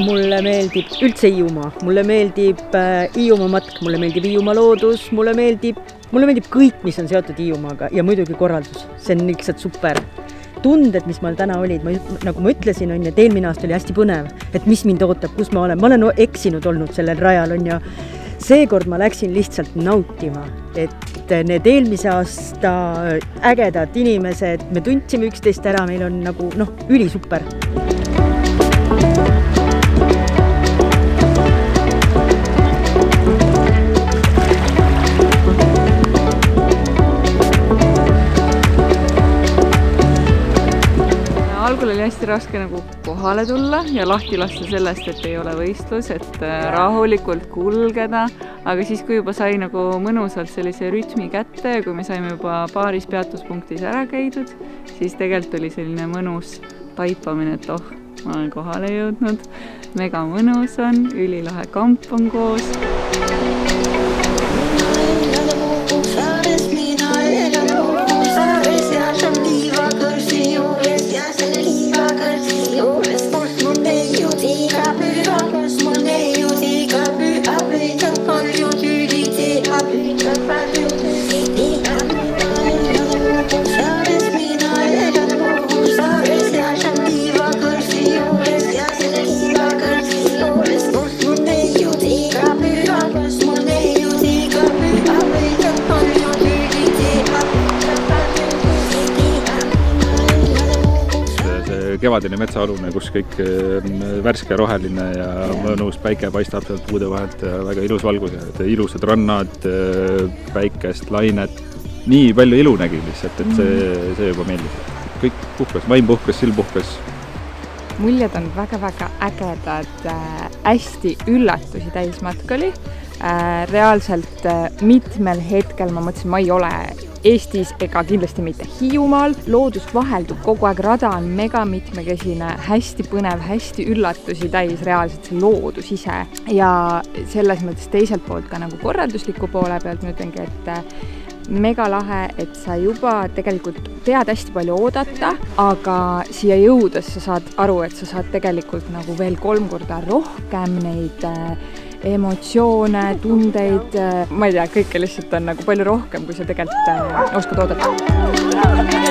Mulle meeldib üldse Hiiumaa, mulle meeldib Hiiumaa matk, mulle meeldib Hiiumaa loodus, mulle meeldib kõik, mis on seotud Hiiumaaga ja muidugi korraldus. See on lihtsalt super. Tunded, mis meil täna olid, nagu ma ütlesin, et eelmine aasta oli hästi põnev, et mis mind ootab, kus ma olen. Ma olen eksinud olnud sellel rajal ja seekord ma läksin lihtsalt nautima, et need eelmise aasta ägedad inimesed, me tundsime üksteist ära, meil on nagu üli super. Algul oli hästi raske kohale tulla ja lahti lasta sellest, et ei ole võistlus, et rahulikult kulgeda, aga siis, kui juba sai mõnusalt sellise rütmi kätte ja kui me saime juba paaris peatuspunktis ära käidud, siis tegelikult oli selline mõnus taipamine, et ma olen kohale jõudnud, mega mõnus on, ülilahe kamp on koos. Kevadine metsaalune, kus kõik on värske roheline ja mõnus päike paistab sealt puude vahelt ja väga ilus valgus ja ilusad rannad, päikest, lainet. Nii palju ilu nägi lihtsalt, et see juba meeldib. Kõik puhkas, vaim puhkas, silm puhkas. Muljed on väga-väga ägedad, hästi üllatusi täis matkali. Reaalselt mitmel hetkel ma mõtlesin, ma ei ole Eestis ega kindlasti mitte Hiiumaal. Loodus vaheldub kogu aeg, rada on mega mitmekesine, hästi põnev, hästi üllatusi täis reaalselt see loodus ise. Ja selles mõttes teiselt poolt ka korraldusliku poole pealt ma ütlengi, et mega lahe, et sa juba tegelikult tead hästi palju oodata, aga siia jõudes sa saad aru, et sa saad tegelikult veel 3 korda rohkem neid emotsioone, tundeid, ma ei tea, kõike lihtsalt on palju rohkem, kui sa tegelikult oskad oodata.